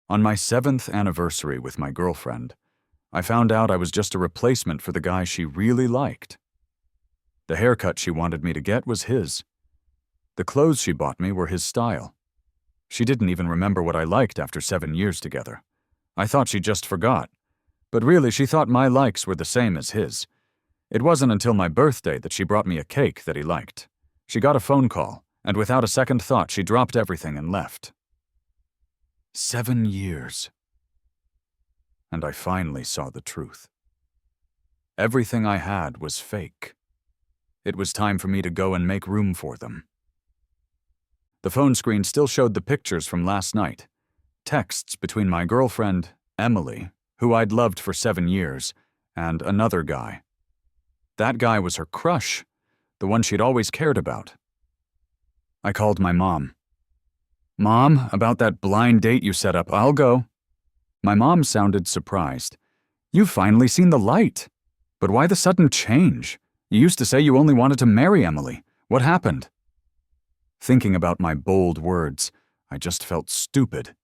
On my 7th anniversary with my girlfriend, I found out I was just a replacement for the guy she really liked. The haircut she wanted me to get was his. The clothes she bought me were his style. She didn't even remember what I liked after 7 years together. I thought she just forgot. But really, she thought my likes were the same as his. It wasn't until my birthday that she brought me a cake that he liked. She got a phone call, and without a second thought, she dropped everything and left. 7 years. And I finally saw the truth. Everything I had was fake. It was time for me to go and make room for them. The phone screen still showed the pictures from last night. Texts between my girlfriend, Emily, who I'd loved for 7 years, and another guy. That guy was her crush, the one she'd always cared about. I called my mom. "Mom, about that blind date you set up, I'll go." My mom sounded surprised. "You've finally seen the light. But why the sudden change? You used to say you only wanted to marry Emily. What happened?" Thinking about my bold words, I just felt stupid.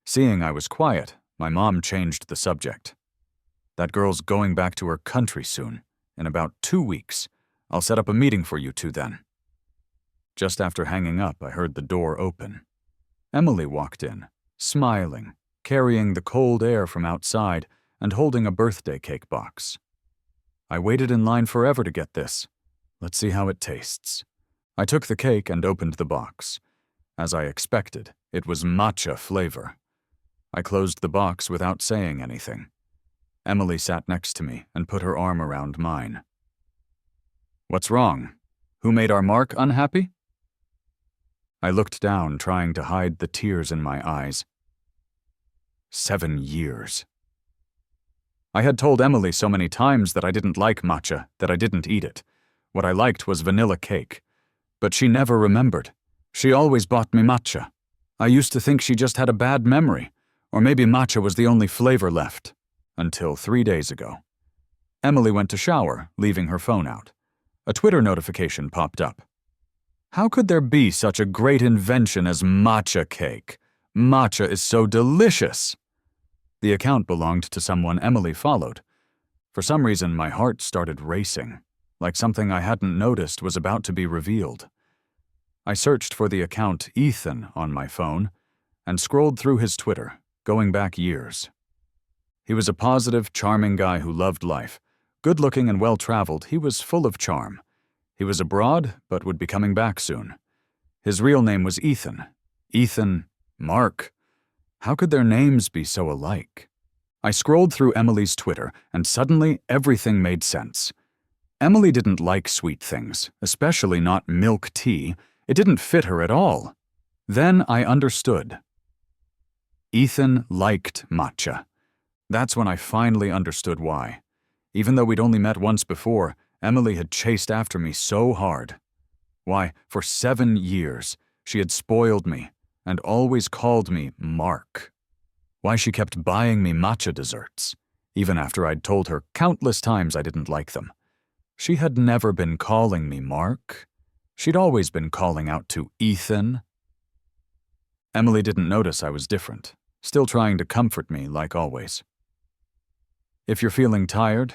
Seeing I was quiet, my mom changed the subject. "That girl's going back to her country soon, in about 2 weeks. I'll set up a meeting for you two then." Just after hanging up, I heard the door open. Emily walked in, smiling, carrying the cold air from outside and holding a birthday cake box. I waited in line forever to get this. Let's see how it tastes. I took the cake and opened the box. As I expected, it was matcha flavor. I closed the box without saying anything. Emily sat next to me and put her arm around mine. "What's wrong? Who made our Mark unhappy?" I looked down, trying to hide the tears in my eyes. 7 years. I had told Emily so many times that I didn't like matcha, that I didn't eat it. What I liked was vanilla cake. But she never remembered. She always bought me matcha. I used to think she just had a bad memory, or maybe matcha was the only flavor left. Until 3 days ago. Emily went to shower, leaving her phone out. A Twitter notification popped up. How could there be such a great invention as matcha cake? Matcha is so delicious. The account belonged to someone Emily followed. For some reason, my heart started racing, like something I hadn't noticed was about to be revealed. I searched for the account Ethan on my phone and scrolled through his Twitter, going back years. He was a positive, charming guy who loved life. Good-looking and well-traveled, he was full of charm. He was abroad, but would be coming back soon. His real name was Ethan. Ethan, Mark. How could their names be so alike? I scrolled through Emily's Twitter, and suddenly everything made sense. Emily didn't like sweet things, especially not milk tea. It didn't fit her at all. Then I understood. Ethan liked matcha. That's when I finally understood why. Even though we'd only met once before, Emily had chased after me so hard. Why, for 7 years, she had spoiled me and always called me Mark. Why she kept buying me matcha desserts, even after I'd told her countless times I didn't like them. She had never been calling me Mark. She'd always been calling out to Ethan. Emily didn't notice I was different, still trying to comfort me like always. If you're feeling tired,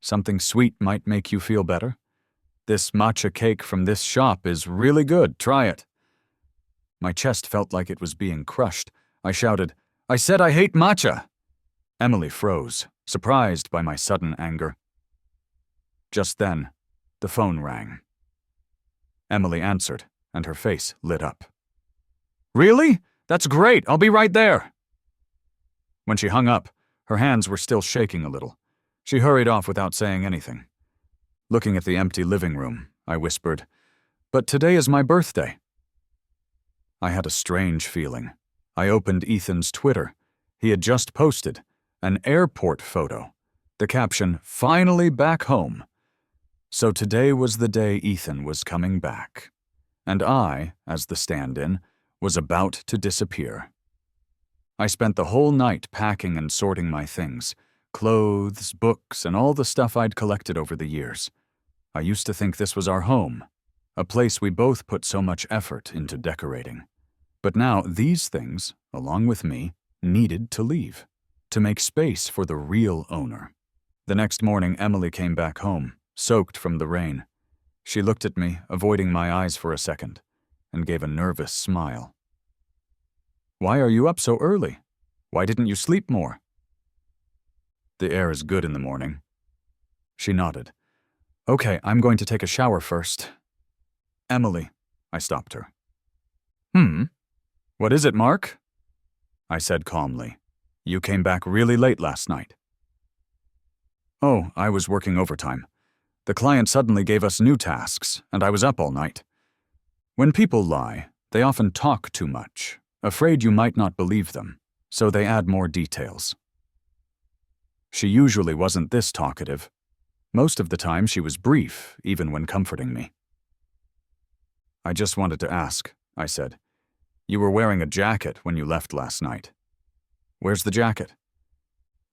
something sweet might make you feel better. This matcha cake from this shop is really good. Try it. My chest felt like it was being crushed. I shouted, "I said I hate matcha!" Emily froze, surprised by my sudden anger. Just then, the phone rang. Emily answered, and her face lit up. "Really? That's great. I'll be right there." When she hung up, her hands were still shaking a little. She hurried off without saying anything. Looking at the empty living room, I whispered, "But today is my birthday." I had a strange feeling. I opened Ethan's Twitter. He had just posted an airport photo. The caption, "Finally back home." So today was the day Ethan was coming back. And I, as the stand-in, was about to disappear. I spent the whole night packing and sorting my things. Clothes, books, and all the stuff I'd collected over the years. I used to think this was our home, a place we both put so much effort into decorating. But now these things, along with me, needed to leave, to make space for the real owner. The next morning, Emily came back home, soaked from the rain. She looked at me, avoiding my eyes for a second, and gave a nervous smile. "Why are you up so early? Why didn't you sleep more?" "The air is good in the morning." She nodded. "Okay, I'm going to take a shower first." "Emily," I stopped her. What is it, Mark?" I said calmly. "You came back really late last night." "Oh, I was working overtime. The client suddenly gave us new tasks, and I was up all night. When people lie, they often talk too much, afraid you might not believe them, so they add more details." She usually wasn't this talkative. Most of the time she was brief, even when comforting me. "I just wanted to ask," I said. "You were wearing a jacket when you left last night. Where's the jacket?"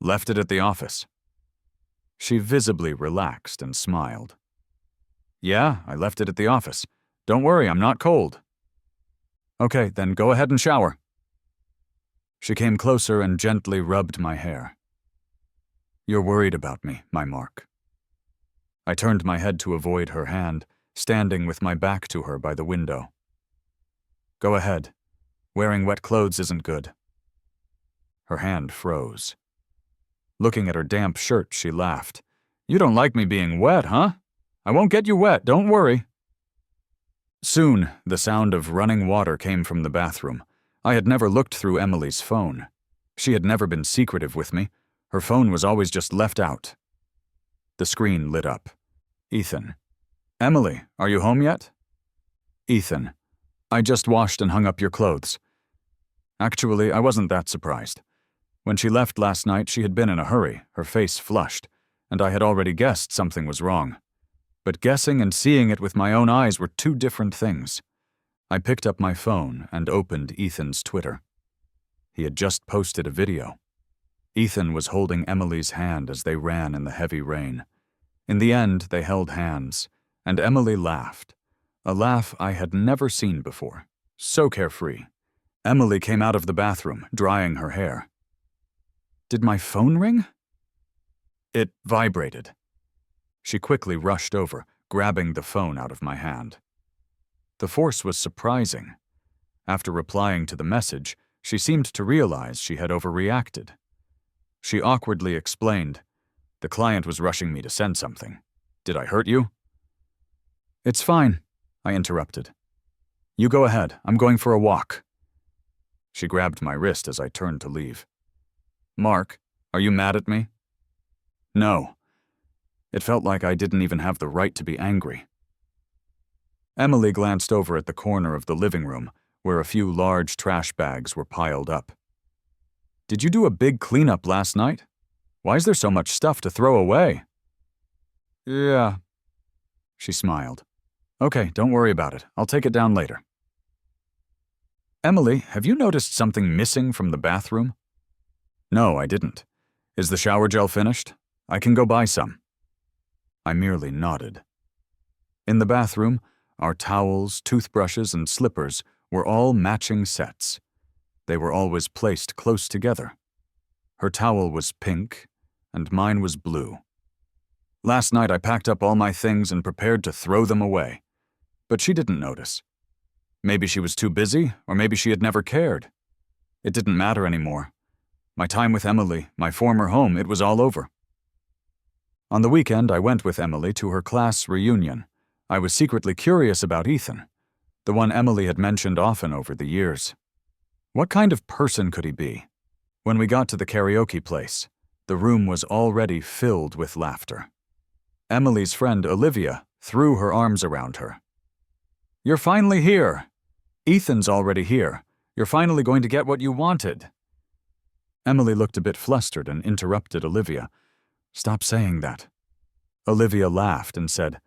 "Left it at the office." She visibly relaxed and smiled. "Yeah, I left it at the office. Don't worry, I'm not cold." "Okay, then go ahead and shower." She came closer and gently rubbed my hair. "You're worried about me, my Mark." I turned my head to avoid her hand, standing with my back to her by the window. "Go ahead. Wearing wet clothes isn't good." Her hand froze. Looking at her damp shirt, she laughed. "You don't like me being wet, huh? I won't get you wet, don't worry." Soon, the sound of running water came from the bathroom. I had never looked through Emily's phone. She had never been secretive with me. Her phone was always just left out. The screen lit up. "Ethan." "Emily, are you home yet?" "Ethan, I just washed and hung up your clothes." Actually, I wasn't that surprised. When she left last night, she had been in a hurry, her face flushed, and I had already guessed something was wrong. But guessing and seeing it with my own eyes were two different things. I picked up my phone and opened Ethan's Twitter. He had just posted a video. Ethan was holding Emily's hand as they ran in the heavy rain. In the end, they held hands, and Emily laughed. A laugh I had never seen before. So carefree. Emily came out of the bathroom, drying her hair. Did my phone ring? It vibrated. She quickly rushed over, grabbing the phone out of my hand. The force was surprising. After replying to the message, she seemed to realize she had overreacted. She awkwardly explained, "The client was rushing me to send something. Did I hurt you?" "It's fine," I interrupted. "You go ahead. I'm going for a walk." She grabbed my wrist as I turned to leave. "Mark, are you mad at me?" "No." It felt like I didn't even have the right to be angry. Emily glanced over at the corner of the living room, where a few large trash bags were piled up. "Did you do a big cleanup last night? Why is there so much stuff to throw away?" "Yeah." She smiled. "Okay, don't worry about it. I'll take it down later." "Emily, have you noticed something missing from the bathroom?" "No, I didn't. Is the shower gel finished? I can go buy some." I merely nodded. In the bathroom, our towels, toothbrushes, and slippers were all matching sets. They were always placed close together. Her towel was pink, and mine was blue. Last night I packed up all my things and prepared to throw them away. But she didn't notice. Maybe she was too busy, or maybe she had never cared. It didn't matter anymore. My time with Emily, my former home, it was all over. On the weekend, I went with Emily to her class reunion. I was secretly curious about Ethan, the one Emily had mentioned often over the years. What kind of person could he be? When we got to the karaoke place, the room was already filled with laughter. Emily's friend, Olivia, threw her arms around her. "You're finally here. Ethan's already here. You're finally going to get what you wanted." Emily looked a bit flustered and interrupted Olivia. "Stop saying that." Olivia laughed and said,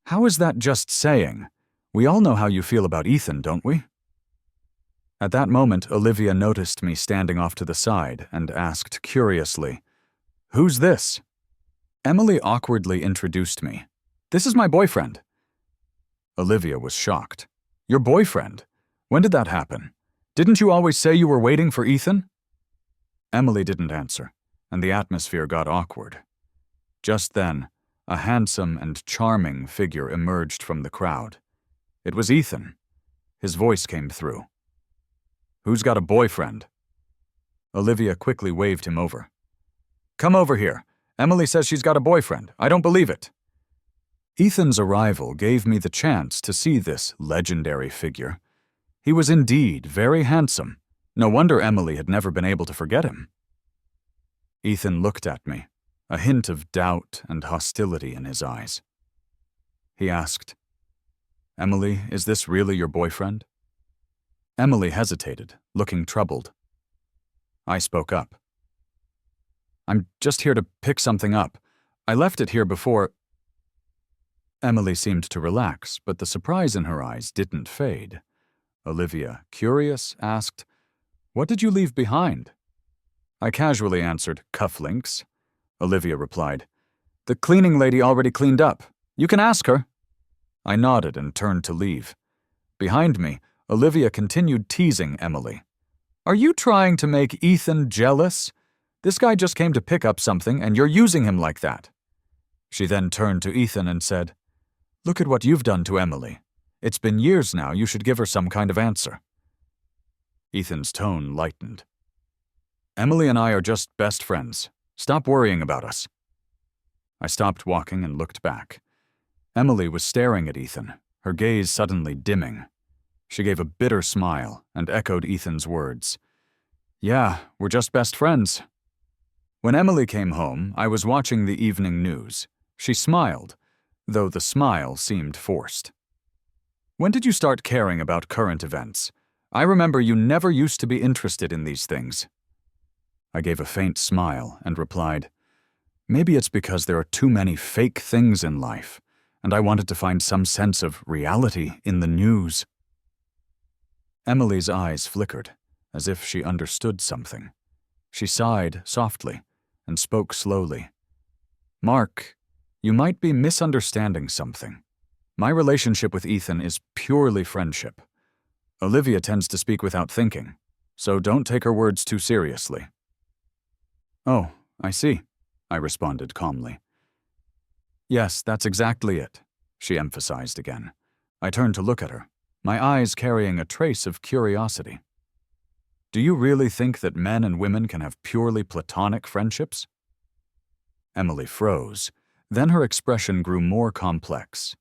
"How is that just saying? We all know how you feel about Ethan, don't we?" At that moment, Olivia noticed me standing off to the side and asked curiously, "Who's this?" Emily awkwardly introduced me. "This is my boyfriend." Olivia was shocked. "Your boyfriend? When did that happen? Didn't you always say you were waiting for Ethan?" Emily didn't answer, and the atmosphere got awkward. Just then, a handsome and charming figure emerged from the crowd. It was Ethan. His voice came through. "Who's got a boyfriend?" Olivia quickly waved him over. "Come over here. Emily says she's got a boyfriend. I don't believe it." Ethan's arrival gave me the chance to see this legendary figure. He was indeed very handsome. No wonder Emily had never been able to forget him. Ethan looked at me, a hint of doubt and hostility in his eyes. He asked, "Emily, is this really your boyfriend?" Emily hesitated, looking troubled. I spoke up. "I'm just here to pick something up. I left it here before—" Emily seemed to relax, but the surprise in her eyes didn't fade. Olivia, curious, asked, "What did you leave behind?" I casually answered, "Cufflinks." Olivia replied, "The cleaning lady already cleaned up. You can ask her." I nodded and turned to leave. Behind me, Olivia continued teasing Emily. "Are you trying to make Ethan jealous? This guy just came to pick up something and you're using him like that." She then turned to Ethan and said, "Look at what you've done to Emily. It's been years now, you should give her some kind of answer." Ethan's tone lightened. "Emily and I are just best friends. Stop worrying about us." I stopped walking and looked back. Emily was staring at Ethan, her gaze suddenly dimming. She gave a bitter smile and echoed Ethan's words. "Yeah, we're just best friends." When Emily came home, I was watching the evening news. She smiled, though the smile seemed forced. "When did you start caring about current events? I remember you never used to be interested in these things." I gave a faint smile and replied, "Maybe it's because there are too many fake things in life, and I wanted to find some sense of reality in the news." Emily's eyes flickered, as if she understood something. She sighed softly and spoke slowly. "Mark, you might be misunderstanding something. My relationship with Ethan is purely friendship. Olivia tends to speak without thinking, so don't take her words too seriously." "Oh, I see," I responded calmly. "Yes, that's exactly it," she emphasized again. I turned to look at her, my eyes carrying a trace of curiosity. "Do you really think that men and women can have purely platonic friendships?" Emily froze. Then her expression grew more complex.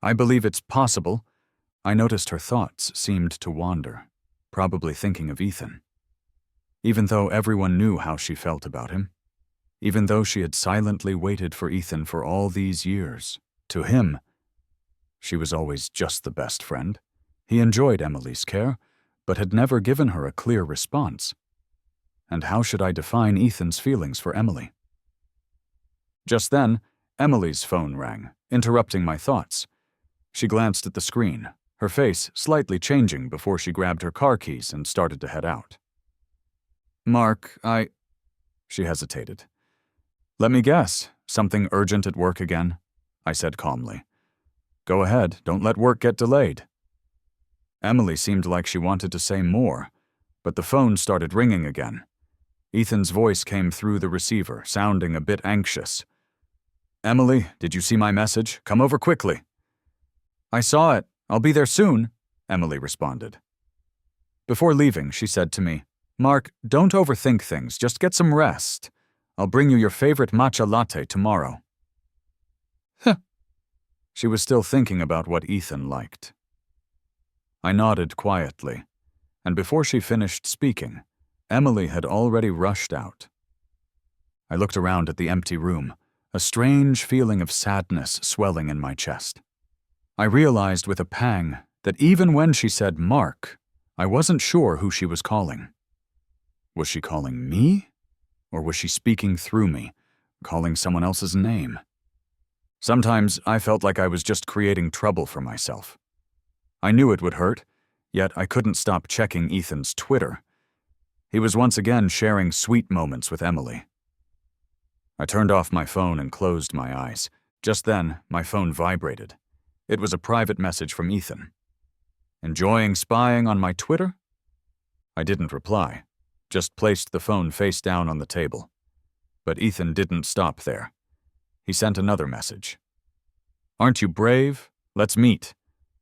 "I believe it's possible." I noticed her thoughts seemed to wander, probably thinking of Ethan. Even though everyone knew how she felt about him, even though she had silently waited for Ethan for all these years, to him, she was always just the best friend. He enjoyed Emily's care, but had never given her a clear response. And how should I define Ethan's feelings for Emily? Just then, Emily's phone rang, interrupting my thoughts. She glanced at the screen, her face slightly changing before she grabbed her car keys and started to head out. "Mark, She hesitated. "Let me guess, something urgent at work again?" I said calmly. "Go ahead, don't let work get delayed." Emily seemed like she wanted to say more, but the phone started ringing again. Ethan's voice came through the receiver, sounding a bit anxious. "Emily, did you see my message? Come over quickly." "I saw it. I'll be there soon," Emily responded. Before leaving, she said to me, "Mark, don't overthink things. Just get some rest. I'll bring you your favorite matcha latte tomorrow." She was still thinking about what Ethan liked. I nodded quietly, and before she finished speaking, Emily had already rushed out. I looked around at the empty room, a strange feeling of sadness swelling in my chest. I realized with a pang that even when she said Mark, I wasn't sure who she was calling. Was she calling me? Or was she speaking through me, calling someone else's name? Sometimes I felt like I was just creating trouble for myself. I knew it would hurt, yet I couldn't stop checking Ethan's Twitter. He was once again sharing sweet moments with Emily. I turned off my phone and closed my eyes. Just then, my phone vibrated. It was a private message from Ethan. "Enjoying spying on my Twitter?" I didn't reply. just placed the phone face down on the table. But Ethan didn't stop there. He sent another message. "Aren't you brave? Let's meet.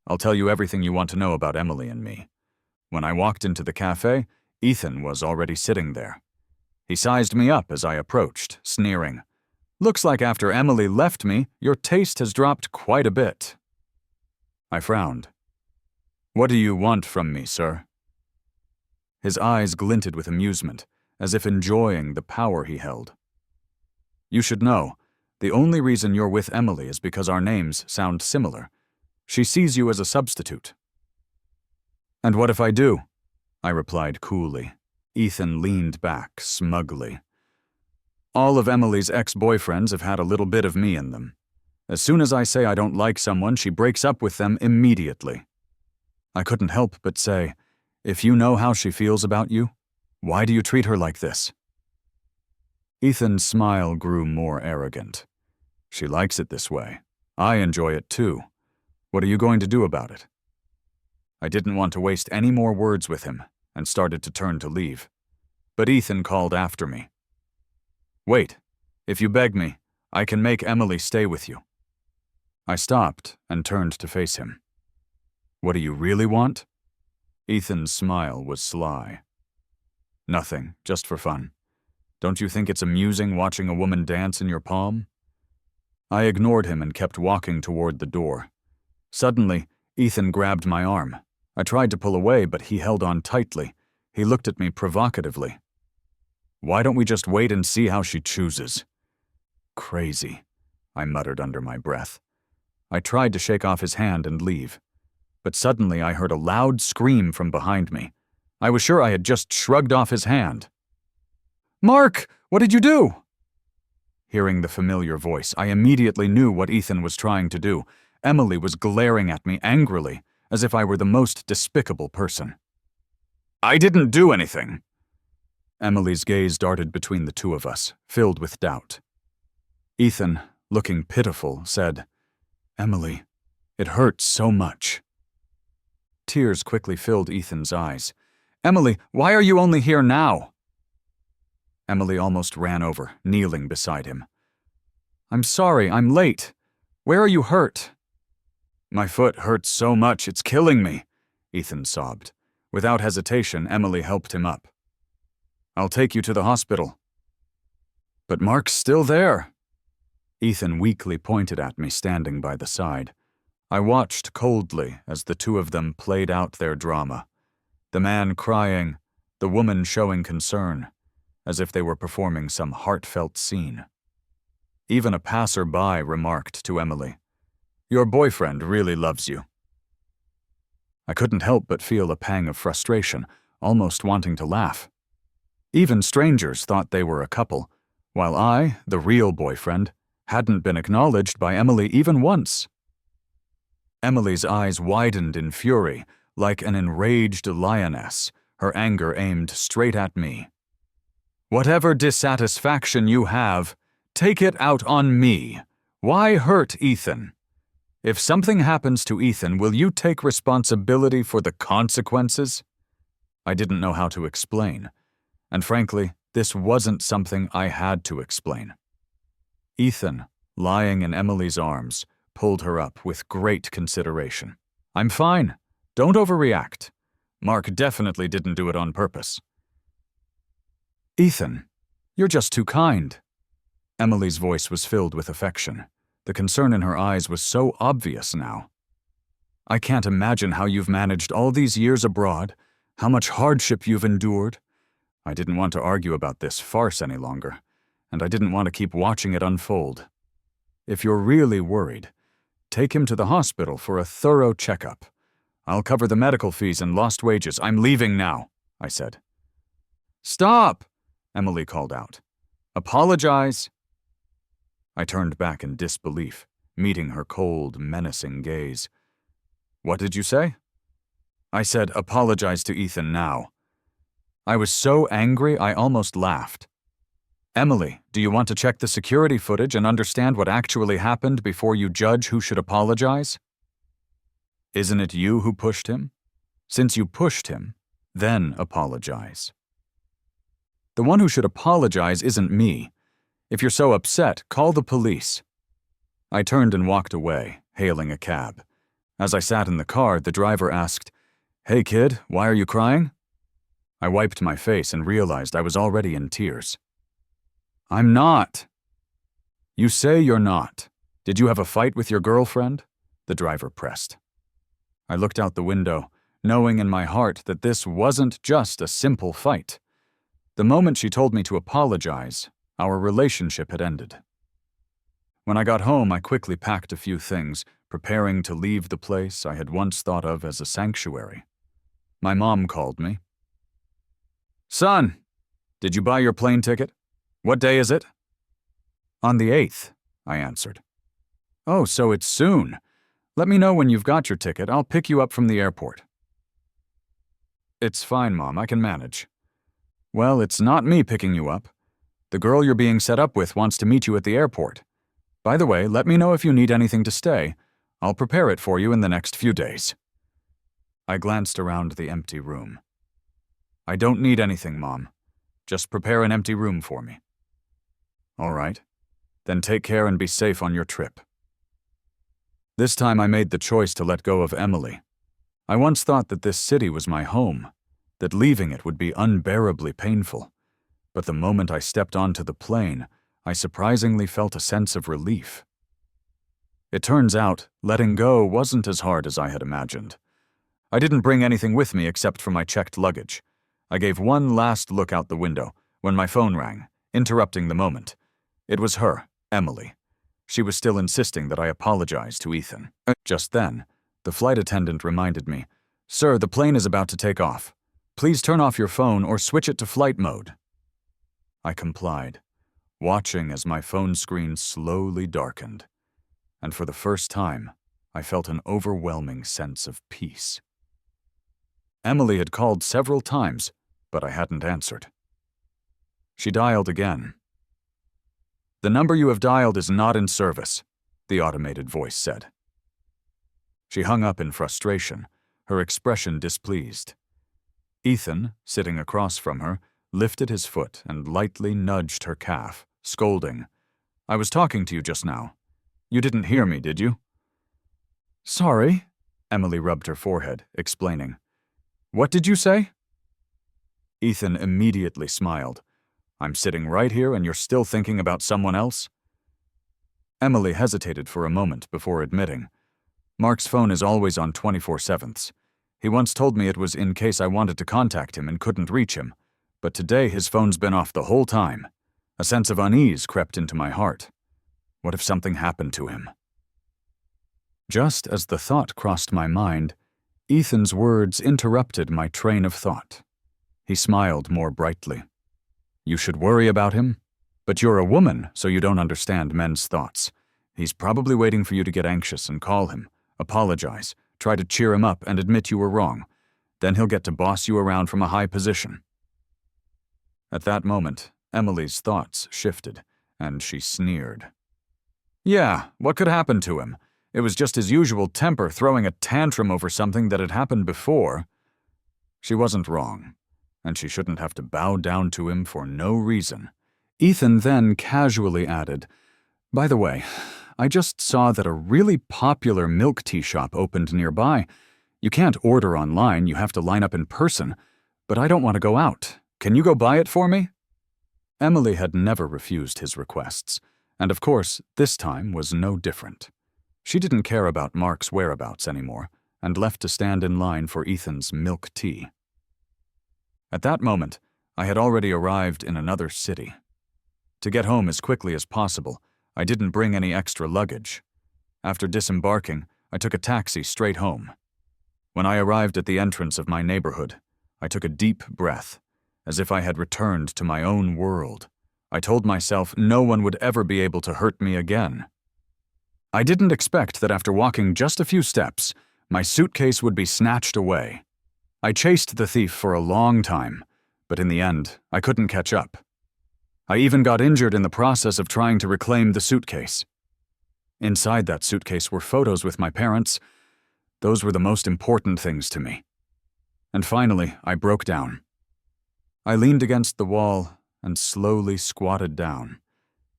I'll tell you everything you want to know about Emily and me." When I walked into the cafe, Ethan was already sitting there. He sized me up as I approached, sneering. "Looks like after Emily left me, your taste has dropped quite a bit." I frowned. "What do you want from me, sir?" His eyes glinted with amusement, as if enjoying the power he held. "You should know, the only reason you're with Emily is because our names sound similar. She sees you as a substitute." "And what if I do?" I replied coolly. Ethan leaned back smugly. "All of Emily's ex-boyfriends have had a little bit of me in them. As soon as I say I don't like someone, she breaks up with them immediately." I couldn't help but say, "If you know how she feels about you, why do you treat her like this?" Ethan's smile grew more arrogant. "She likes it this way. I enjoy it too. What are you going to do about it?" I didn't want to waste any more words with him and started to turn to leave. But Ethan called after me. "Wait. If you beg me, I can make Emily stay with you." I stopped and turned to face him. "What do you really want?" Ethan's smile was sly. "Nothing, just for fun. Don't you think it's amusing watching a woman dance in your palm?" I ignored him and kept walking toward the door. Suddenly, Ethan grabbed my arm. I tried to pull away, but he held on tightly. He looked at me provocatively. "Why don't we just wait and see how she chooses?" "Crazy," I muttered under my breath. I tried to shake off his hand and leave. But suddenly I heard a loud scream from behind me. I was sure I had just shrugged off his hand. "Mark, what did you do?" Hearing the familiar voice, I immediately knew what Ethan was trying to do. Emily was glaring at me angrily, as if I were the most despicable person. "I didn't do anything." Emily's gaze darted between the two of us, filled with doubt. Ethan, looking pitiful, said, "Emily, it hurts so much." Tears quickly filled Ethan's eyes. "Emily, why are you only here now?" Emily almost ran over, kneeling beside him. "I'm sorry, I'm late. Where are you hurt?" "My foot hurts so much, it's killing me," Ethan sobbed. Without hesitation, Emily helped him up. "I'll take you to the hospital." "But Mark's still there." Ethan weakly pointed at me standing by the side. I watched coldly as the two of them played out their drama. The man crying, the woman showing concern, as if they were performing some heartfelt scene. Even a passer-by remarked to Emily, "Your boyfriend really loves you." I couldn't help but feel a pang of frustration, almost wanting to laugh. Even strangers thought they were a couple, while I, the real boyfriend, hadn't been acknowledged by Emily even once. Emily's eyes widened in fury, like an enraged lioness, her anger aimed straight at me. "Whatever dissatisfaction you have, take it out on me. Why hurt Ethan? If something happens to Ethan, will you take responsibility for the consequences?" I didn't know how to explain, and frankly, this wasn't something I had to explain. Ethan, lying in Emily's arms, pulled her up with great consideration. "I'm fine. Don't overreact. Mark definitely didn't do it on purpose." "Ethan, you're just too kind." Emily's voice was filled with affection. The concern in her eyes was so obvious now. "I can't imagine how you've managed all these years abroad, how much hardship you've endured." I didn't want to argue about this farce any longer, and I didn't want to keep watching it unfold. "If you're really worried, take him to the hospital for a thorough checkup. I'll cover the medical fees and lost wages. I'm leaving now," I said. "Stop!" Emily called out. "Apologize." I turned back in disbelief, meeting her cold, menacing gaze. "What did you say?" I said, "Apologize to Ethan now." I was so angry I almost laughed. "Emily, do you want to check the security footage and understand what actually happened before you judge who should apologize? Isn't it you who pushed him? Since you pushed him, then apologize." The one who should apologize isn't me. If you're so upset, call the police." I turned and walked away, hailing a cab. As I sat in the car, the driver asked, "Hey kid, why are you crying?" I wiped my face and realized I was already in tears. "I'm not." "You say you're not. Did you have a fight with your girlfriend?" the driver pressed. I looked out the window, knowing in my heart that this wasn't just a simple fight. The moment she told me to apologize, our relationship had ended. When I got home, I quickly packed a few things, preparing to leave the place I had once thought of as a sanctuary. My mom called me. "Son, did you buy your plane ticket? What day is it?" "On the 8th, I answered. "Oh, so it's soon. Let me know when you've got your ticket. I'll pick you up from the airport." "It's fine, Mom. I can manage." "Well, it's not me picking you up. The girl you're being set up with wants to meet you at the airport. By the way, let me know if you need anything to stay. I'll prepare it for you in the next few days." I glanced around the empty room. "I don't need anything, Mom. Just prepare an empty room for me." "All right. Then take care and be safe on your trip." This time I made the choice to let go of Emily. I once thought that this city was my home, that leaving it would be unbearably painful. But the moment I stepped onto the plane, I surprisingly felt a sense of relief. It turns out, letting go wasn't as hard as I had imagined. I didn't bring anything with me except for my checked luggage. I gave one last look out the window when my phone rang, interrupting the moment. It was her, Emily. She was still insisting that I apologize to Ethan. Just then, the flight attendant reminded me, "Sir, the plane is about to take off. Please turn off your phone or switch it to flight mode." I complied, watching as my phone screen slowly darkened. And for the first time, I felt an overwhelming sense of peace. Emily had called several times, but I hadn't answered. She dialed again. "The number you have dialed is not in service," the automated voice said. She hung up in frustration, her expression displeased. Ethan, sitting across from her, lifted his foot and lightly nudged her calf, scolding, "I was talking to you just now. You didn't hear me, did you?" "Sorry," Emily rubbed her forehead, explaining. "What did you say?" Ethan immediately smiled. "I'm sitting right here and you're still thinking about someone else?" Emily hesitated for a moment before admitting, "Mark's phone is always on 24/7. He once told me it was in case I wanted to contact him and couldn't reach him, but today his phone's been off the whole time." A sense of unease crept into my heart. What if something happened to him? Just as the thought crossed my mind, Ethan's words interrupted my train of thought. He smiled more brightly. "You should worry about him? But you're a woman, so you don't understand men's thoughts. He's probably waiting for you to get anxious and call him, apologize, try to cheer him up and admit you were wrong. Then he'll get to boss you around from a high position." At that moment, Emily's thoughts shifted, and she sneered. "Yeah, what could happen to him? It was just his usual temper throwing a tantrum over something that had happened before." She wasn't wrong, and she shouldn't have to bow down to him for no reason. Ethan then casually added, "By the way, I just saw that a really popular milk tea shop opened nearby. You can't order online, you have to line up in person, but I don't want to go out. Can you go buy it for me?" Emily had never refused his requests, and of course, this time was no different. She didn't care about Mark's whereabouts anymore, and left to stand in line for Ethan's milk tea. At that moment, I had already arrived in another city. To get home as quickly as possible, I didn't bring any extra luggage. After disembarking, I took a taxi straight home. When I arrived at the entrance of my neighborhood, I took a deep breath, as if I had returned to my own world. I told myself no one would ever be able to hurt me again. I didn't expect that after walking just a few steps, my suitcase would be snatched away. I chased the thief for a long time, but in the end, I couldn't catch up. I even got injured in the process of trying to reclaim the suitcase. Inside that suitcase were photos with my parents. Those were the most important things to me. And finally, I broke down. I leaned against the wall and slowly squatted down,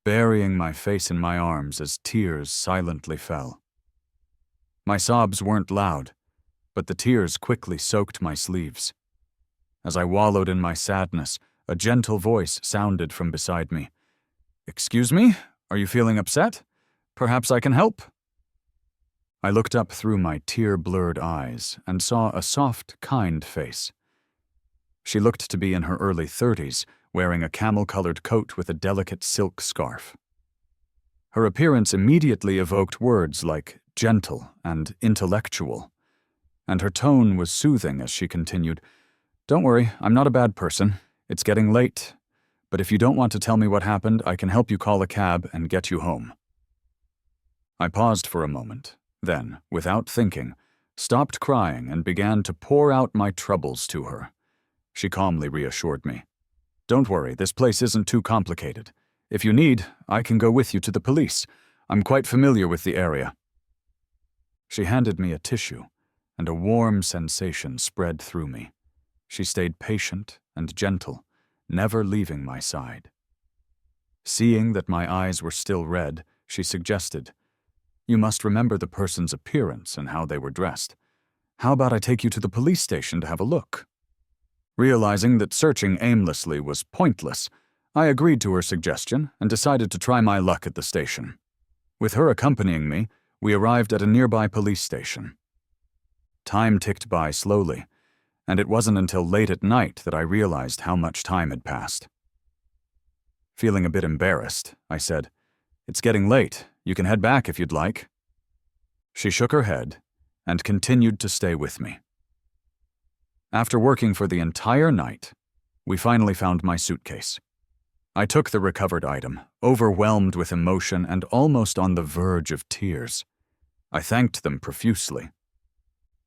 burying my face in my arms as tears silently fell. My sobs weren't loud, but the tears quickly soaked my sleeves. As I wallowed in my sadness, a gentle voice sounded from beside me. "Excuse me? Are you feeling upset? Perhaps I can help?" I looked up through my tear-blurred eyes and saw a soft, kind face. She looked to be in her early 30s, wearing a camel-colored coat with a delicate silk scarf. Her appearance immediately evoked words like gentle and intellectual, and her tone was soothing as she continued, "Don't worry, I'm not a bad person. It's getting late, but if you don't want to tell me what happened, I can help you call a cab and get you home." I paused for a moment, then, without thinking, stopped crying and began to pour out my troubles to her. She calmly reassured me. "Don't worry, this place isn't too complicated. If you need, I can go with you to the police. I'm quite familiar with the area." She handed me a tissue, and a warm sensation spread through me. She stayed patient and gentle, never leaving my side. Seeing that my eyes were still red, she suggested, "You must remember the person's appearance and how they were dressed. How about I take you to the police station to have a look?" Realizing that searching aimlessly was pointless, I agreed to her suggestion and decided to try my luck at the station. With her accompanying me, we arrived at a nearby police station. Time ticked by slowly, and it wasn't until late at night that I realized how much time had passed. Feeling a bit embarrassed, I said, "It's getting late. You can head back if you'd like." She shook her head and continued to stay with me. After working for the entire night, we finally found my suitcase. I took the recovered item, overwhelmed with emotion and almost on the verge of tears. I thanked them profusely.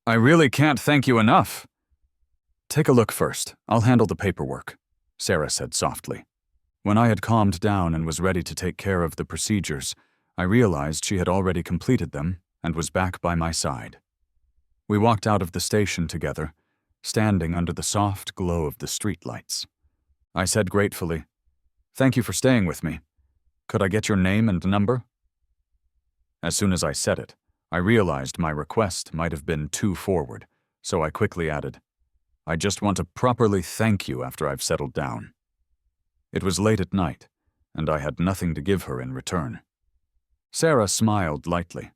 "I really can't thank you enough." "Take a look first. I'll handle the paperwork," Sarah said softly. When I had calmed down and was ready to take care of the procedures, I realized she had already completed them and was back by my side. We walked out of the station together, standing under the soft glow of the streetlights. I said gratefully, "Thank you for staying with me. Could I get your name and number?" As soon as I said it, I realized my request might have been too forward, so I quickly added, "I just want to properly thank you after I've settled down." It was late at night, and I had nothing to give her in return. Sarah smiled lightly,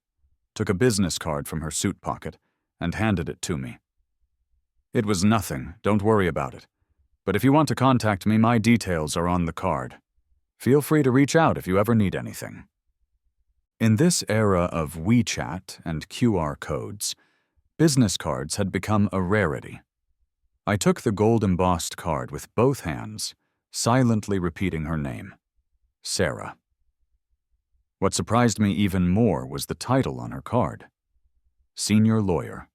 took a business card from her suit pocket, and handed it to me. "It was nothing, don't worry about it. But if you want to contact me, my details are on the card. Feel free to reach out if you ever need anything." In this era of WeChat and QR codes, business cards had become a rarity. I took the gold-embossed card with both hands, silently repeating her name, Sarah. What surprised me even more was the title on her card, Senior Lawyer.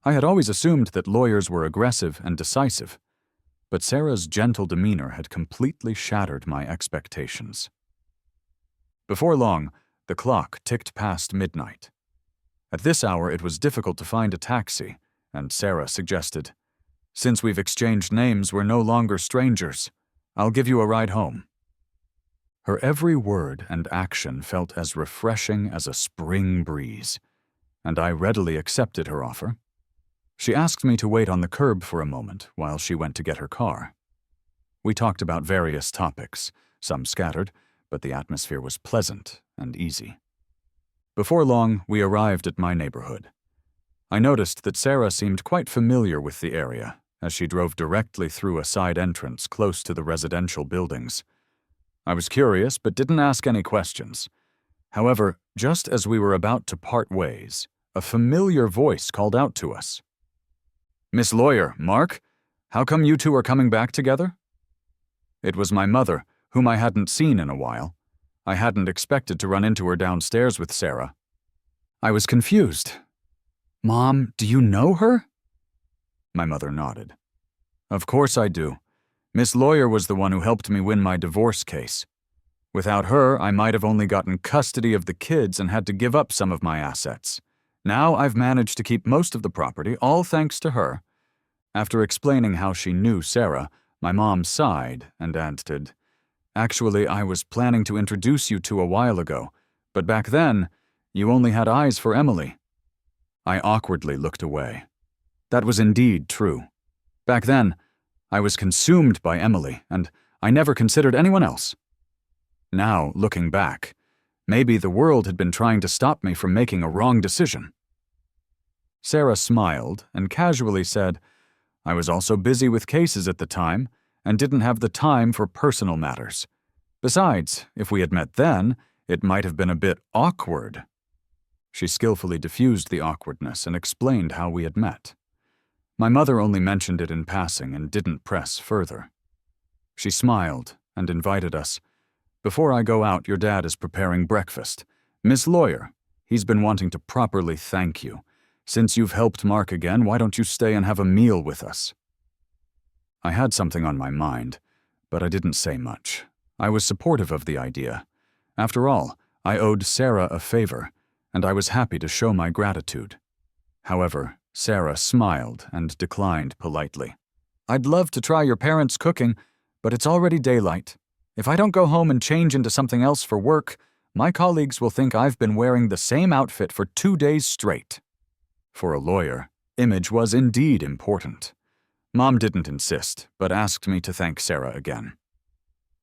I had always assumed that lawyers were aggressive and decisive, but Sarah's gentle demeanor had completely shattered my expectations. Before long, the clock ticked past midnight. At this hour, it was difficult to find a taxi, and Sarah suggested, "Since we've exchanged names, we're no longer strangers. I'll give you a ride home." Her every word and action felt as refreshing as a spring breeze, and I readily accepted her offer. She asked me to wait on the curb for a moment while she went to get her car. We talked about various topics, some scattered, but the atmosphere was pleasant and easy. Before long, we arrived at my neighborhood. I noticed that Sarah seemed quite familiar with the area, as she drove directly through a side entrance close to the residential buildings. I was curious, but didn't ask any questions. However, just as we were about to part ways, a familiar voice called out to us. "Miss Lawyer, Mark, how come you two are coming back together?" It was my mother, whom I hadn't seen in a while. I hadn't expected to run into her downstairs with Sarah. I was confused. "Mom, do you know her?" My mother nodded. "Of course I do. Miss Lawyer was the one who helped me win my divorce case. Without her, I might have only gotten custody of the kids and had to give up some of my assets. Now I've managed to keep most of the property, all thanks to her." After explaining how she knew Sarah, My mom sighed and added, "Actually, I was planning to introduce you to a while ago, but back then, you only had eyes for Emily." I awkwardly looked away. That was indeed true. Back then, I was consumed by Emily, and I never considered anyone else. Now, looking back, maybe the world had been trying to stop me from making a wrong decision. Sarah smiled and casually said, "I was also busy with cases at the time and didn't have the time for personal matters. Besides, if we had met then, it might have been a bit awkward." She skillfully diffused the awkwardness and explained how we had met. My mother only mentioned it in passing and didn't press further. She smiled and invited us. "Before I go out, your dad is preparing breakfast. Miss Lawyer, he's been wanting to properly thank you. Since you've helped Mark again, why don't you stay and have a meal with us?" I had something on my mind, but I didn't say much. I was supportive of the idea. After all, I owed Sarah a favor, and I was happy to show my gratitude. However, Sarah smiled and declined politely. "I'd love to try your parents' cooking, but it's already daylight. If I don't go home and change into something else for work, my colleagues will think I've been wearing the same outfit for 2 days straight." For a lawyer, image was indeed important. Mom didn't insist, but asked me to thank Sarah again.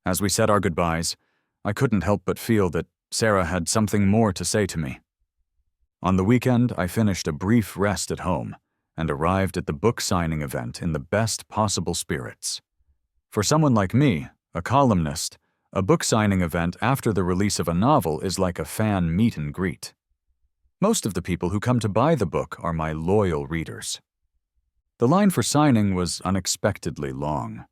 As we said our goodbyes, I couldn't help but feel that Sarah had something more to say to me. On the weekend, I finished a brief rest at home and arrived at the book signing event in the best possible spirits. For someone like me, a columnist, a book signing event after the release of a novel is like a fan meet and greet. Most of the people who come to buy the book are my loyal readers. The line for signing was unexpectedly long.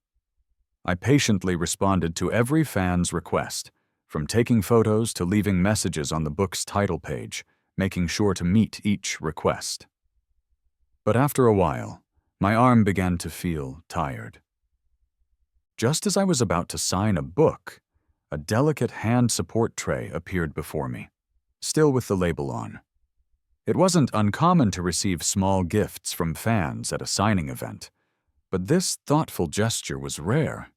I patiently responded to every fan's request, from taking photos to leaving messages on the book's title page, making sure to meet each request. But after a while, my arm began to feel tired. Just as I was about to sign a book, a delicate hand support tray appeared before me, still with the label on. It wasn't uncommon to receive small gifts from fans at a signing event, but this thoughtful gesture was rare.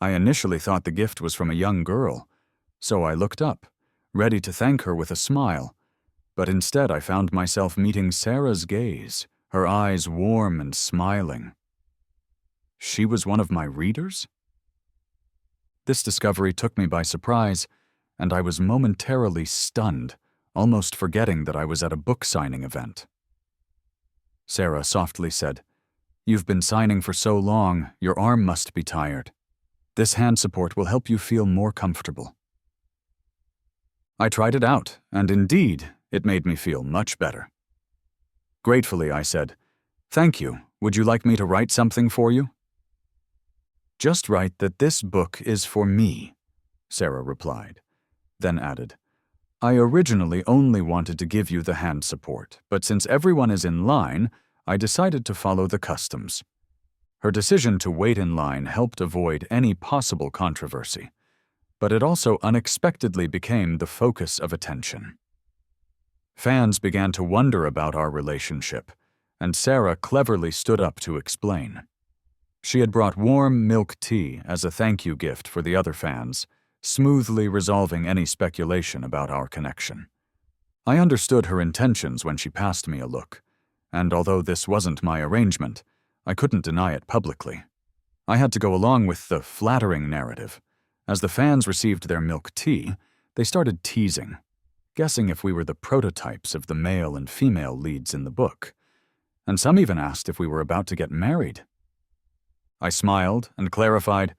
I initially thought the gift was from a young girl, so I looked up, ready to thank her with a smile, but instead I found myself meeting Sarah's gaze, her eyes warm and smiling. She was one of my readers? This discovery took me by surprise, and I was momentarily stunned, almost forgetting that I was at a book signing event. Sarah softly said, "You've been signing for so long, your arm must be tired. This hand support will help you feel more comfortable." I tried it out, and indeed, it made me feel much better. Gratefully, I said, "Thank you. Would you like me to write something for you?" "Just write that this book is for me," Sarah replied, then added, "I originally only wanted to give you the hand support, but since everyone is in line, I decided to follow the customs." Her decision to wait in line helped avoid any possible controversy, but it also unexpectedly became the focus of attention. Fans began to wonder about our relationship, and Sarah cleverly stood up to explain. She had brought warm milk tea as a thank you gift for the other fans, smoothly resolving any speculation about our connection. I understood her intentions when she passed me a look, and although this wasn't my arrangement, I couldn't deny it publicly. I had to go along with the flattering narrative. As the fans received their milk tea, they started teasing, guessing if we were the prototypes of the male and female leads in the book, and some even asked if we were about to get married. I smiled and clarified,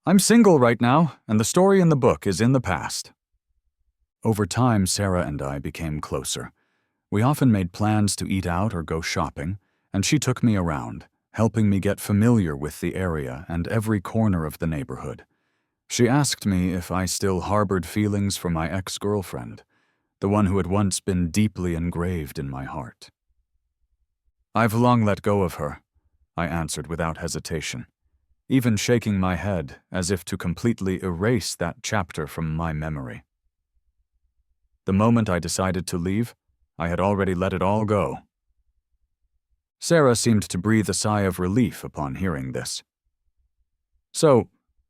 "I'm single right now, and the story in the book is in the past." Over time, Sarah and I became closer. We often made plans to eat out or go shopping, and she took me around, helping me get familiar with the area and every corner of the neighborhood. She asked me if I still harbored feelings for my ex-girlfriend, the one who had once been deeply engraved in my heart. "I've long let go of her," I answered without hesitation, even shaking my head as if to completely erase that chapter from my memory. The moment I decided to leave, I had already let it all go. Sarah seemed to breathe a sigh of relief upon hearing this. So,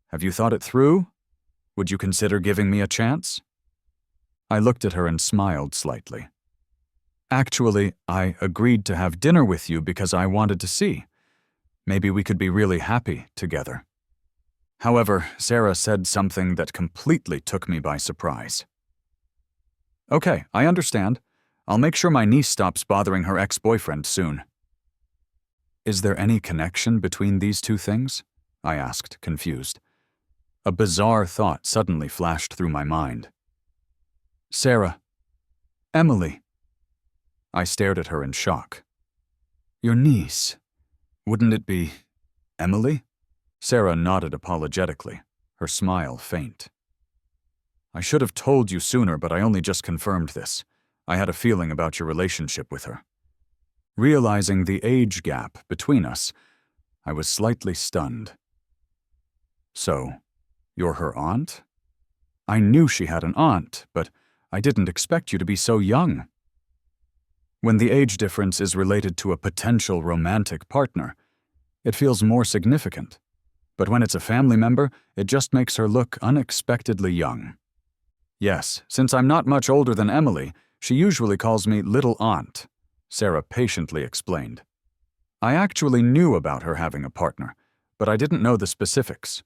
have you thought it through? Would you consider giving me a chance? I looked at her and smiled slightly. Actually, I agreed to have dinner with you because I wanted to see. Maybe we could be really happy together. However, Sarah said something that completely took me by surprise. Okay, I understand. I'll make sure my niece stops bothering her ex-boyfriend soon. Is there any connection between these two things? I asked, confused. A bizarre thought suddenly flashed through my mind. Sarah. Emily. I stared at her in shock. Your niece. Wouldn't it be Emily? Sarah nodded apologetically, her smile faint. I should have told you sooner, but I only just confirmed this. I had a feeling about your relationship with her. Realizing the age gap between us, I was slightly stunned. So, you're her aunt? I knew she had an aunt, but I didn't expect you to be so young. When the age difference is related to a potential romantic partner, it feels more significant. But when it's a family member, it just makes her look unexpectedly young. Yes, since I'm not much older than Emily, she usually calls me Little Aunt, Sarah patiently explained. I actually knew about her having a partner, but I didn't know the specifics.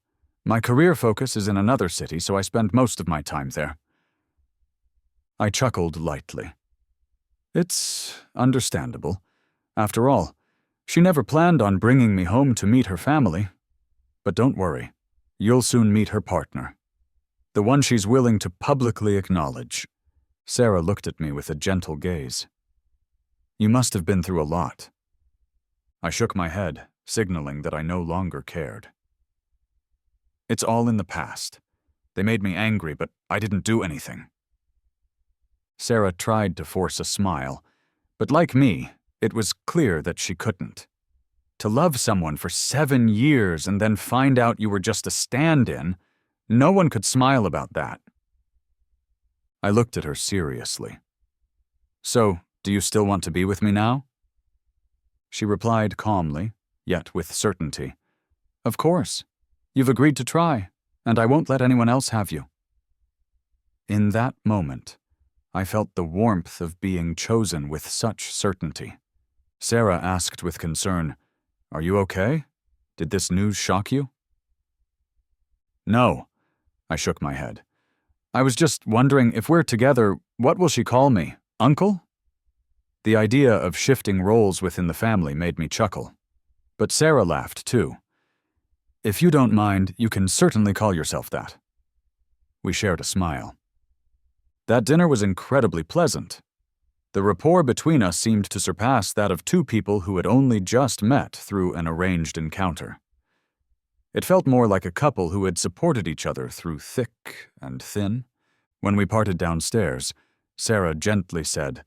My career focus is in another city, so I spend most of my time there. I chuckled lightly. It's understandable. After all, she never planned on bringing me home to meet her family. But don't worry, you'll soon meet her partner. The one she's willing to publicly acknowledge. Sarah looked at me with a gentle gaze. You must have been through a lot. I shook my head, signaling that I no longer cared. It's all in the past. They made me angry, but I didn't do anything. Sarah tried to force a smile, but like me, it was clear that she couldn't. To love someone for 7 years and then find out you were just a stand-in, no one could smile about that. I looked at her seriously. So, do you still want to be with me now? She replied calmly, yet with certainty. Of course. You've agreed to try, and I won't let anyone else have you. In that moment, I felt the warmth of being chosen with such certainty. Sarah asked with concern, Are you okay? Did this news shock you? No, I shook my head. I was just wondering, if we're together, what will she call me? Uncle? The idea of shifting roles within the family made me chuckle. But Sarah laughed too. If you don't mind, you can certainly call yourself that. We shared a smile. That dinner was incredibly pleasant. The rapport between us seemed to surpass that of two people who had only just met through an arranged encounter. It felt more like a couple who had supported each other through thick and thin. When we parted downstairs, Sarah gently said,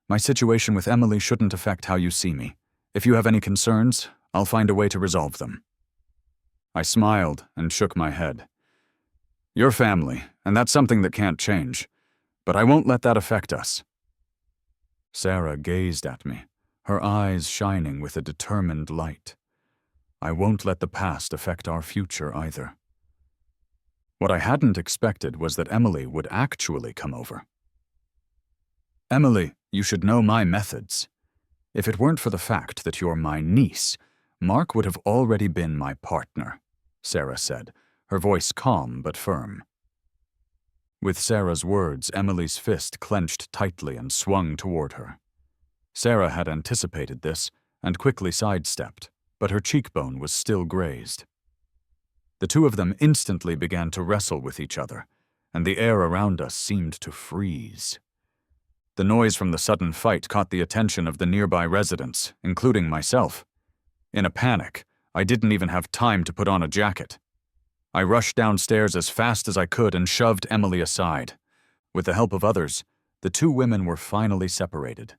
My situation with Emily shouldn't affect how you see me. If you have any concerns, I'll find a way to resolve them. I smiled and shook my head. You're family, and that's something that can't change. But I won't let that affect us. Sarah gazed at me, her eyes shining with a determined light. I won't let the past affect our future either. What I hadn't expected was that Emily would actually come over. Emily, you should know my methods. If it weren't for the fact that you're my niece, Mark would have already been my partner, Sarah said, her voice calm but firm. With Sarah's words, Emily's fist clenched tightly and swung toward her. Sarah had anticipated this and quickly sidestepped, but her cheekbone was still grazed. The two of them instantly began to wrestle with each other, and the air around us seemed to freeze. The noise from the sudden fight caught the attention of the nearby residents, including myself. In a panic, I didn't even have time to put on a jacket. I rushed downstairs as fast as I could and shoved Emily aside. With the help of others, the two women were finally separated,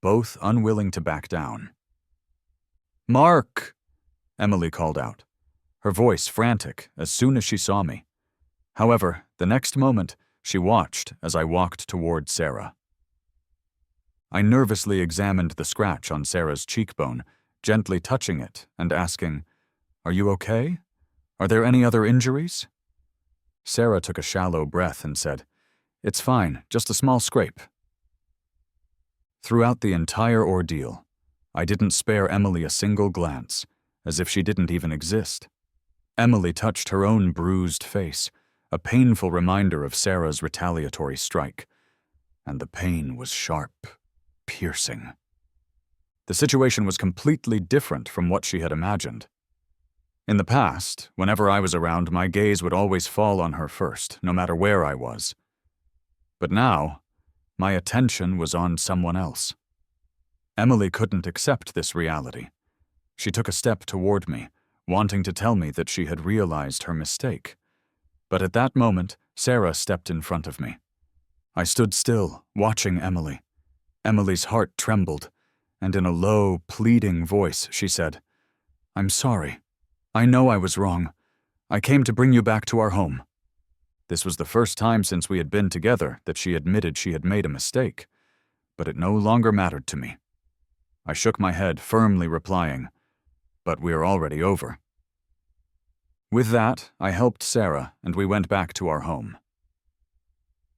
both unwilling to back down. Mark! Emily called out, her voice frantic as soon as she saw me. However, the next moment, she watched as I walked toward Sarah. I nervously examined the scratch on Sarah's cheekbone, gently touching it and asking, Are you okay? Are there any other injuries?" Sarah took a shallow breath and said, "It's fine, just a small scrape." Throughout the entire ordeal, I didn't spare Emily a single glance, as if she didn't even exist. Emily touched her own bruised face, a painful reminder of Sarah's retaliatory strike. And the pain was sharp, piercing. The situation was completely different from what she had imagined. In the past, whenever I was around, my gaze would always fall on her first, no matter where I was. But now, my attention was on someone else. Emily couldn't accept this reality. She took a step toward me, wanting to tell me that she had realized her mistake. But at that moment, Sarah stepped in front of me. I stood still, watching Emily. Emily's heart trembled, and in a low, pleading voice, she said, "I'm sorry. I know I was wrong. I came to bring you back to our home." This was the first time since we had been together that she admitted she had made a mistake, but it no longer mattered to me. I shook my head, firmly replying, "But we're already over." With that, I helped Sarah, and we went back to our home.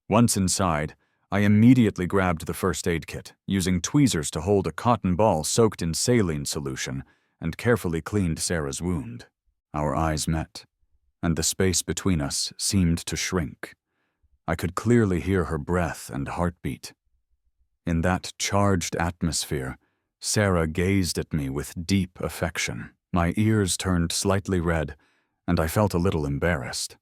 Once inside, I immediately grabbed the first aid kit, using tweezers to hold a cotton ball soaked in saline solution, and carefully cleaned Sarah's wound. Our eyes met, and the space between us seemed to shrink. I could clearly hear her breath and heartbeat. In that charged atmosphere, Sarah gazed at me with deep affection. My ears turned slightly red, and I felt a little embarrassed.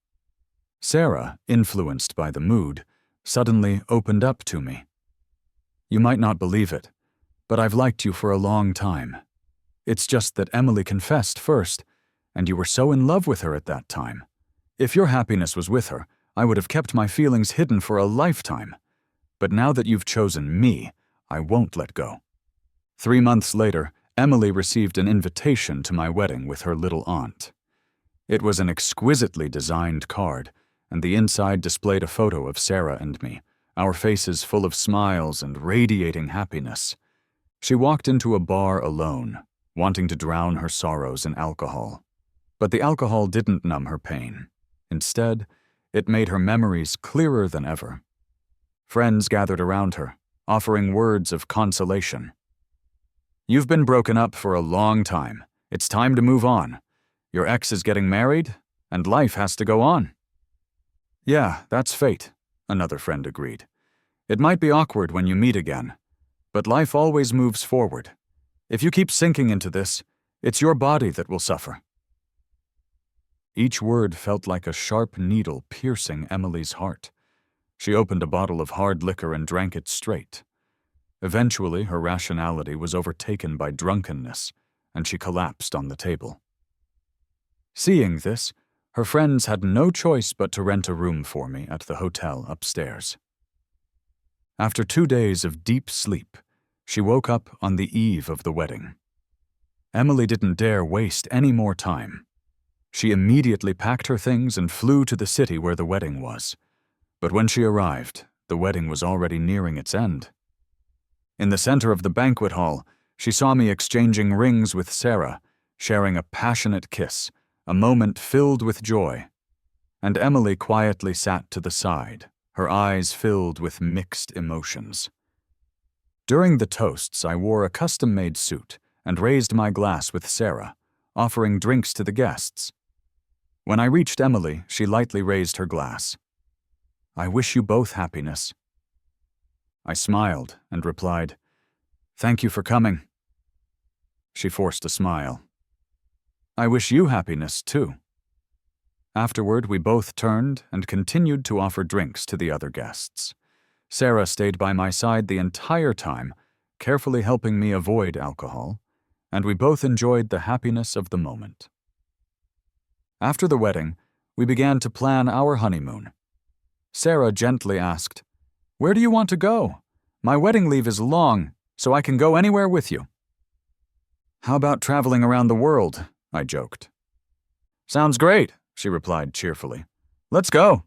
Sarah, influenced by the mood, suddenly opened up to me. "You might not believe it, but I've liked you for a long time. It's just that Emily confessed first, and you were so in love with her at that time. If your happiness was with her, I would have kept my feelings hidden for a lifetime. But now that you've chosen me, I won't let go." 3 months later, Emily received an invitation to my wedding with her little aunt. It was an exquisitely designed card, and the inside displayed a photo of Sarah and me, our faces full of smiles and radiating happiness. She walked into a bar alone, wanting to drown her sorrows in alcohol. But the alcohol didn't numb her pain. Instead, it made her memories clearer than ever. Friends gathered around her, offering words of consolation. "You've been broken up for a long time. It's time to move on. Your ex is getting married, and life has to go on." "Yeah, that's fate," another friend agreed. "It might be awkward when you meet again, but life always moves forward. If you keep sinking into this, it's your body that will suffer." Each word felt like a sharp needle piercing Emily's heart. She opened a bottle of hard liquor and drank it straight. Eventually, her rationality was overtaken by drunkenness, and she collapsed on the table. Seeing this, her friends had no choice but to rent a room for me at the hotel upstairs. After 2 days of deep sleep, she woke up on the eve of the wedding. Emily didn't dare waste any more time. She immediately packed her things and flew to the city where the wedding was. But when she arrived, the wedding was already nearing its end. In the center of the banquet hall, she saw me exchanging rings with Sarah, sharing a passionate kiss, a moment filled with joy. And Emily quietly sat to the side, her eyes filled with mixed emotions. During the toasts, I wore a custom-made suit and raised my glass with Sarah, offering drinks to the guests. When I reached Emily, she lightly raised her glass. "I wish you both happiness." I smiled and replied, "Thank you for coming." She forced a smile. "I wish you happiness, too." Afterward, we both turned and continued to offer drinks to the other guests. Sarah stayed by my side the entire time, carefully helping me avoid alcohol, and we both enjoyed the happiness of the moment. After the wedding, we began to plan our honeymoon. Sarah gently asked, "Where do you want to go? My wedding leave is long, so I can go anywhere with you." "How about traveling around the world?" I joked. "Sounds great," she replied cheerfully. "Let's go."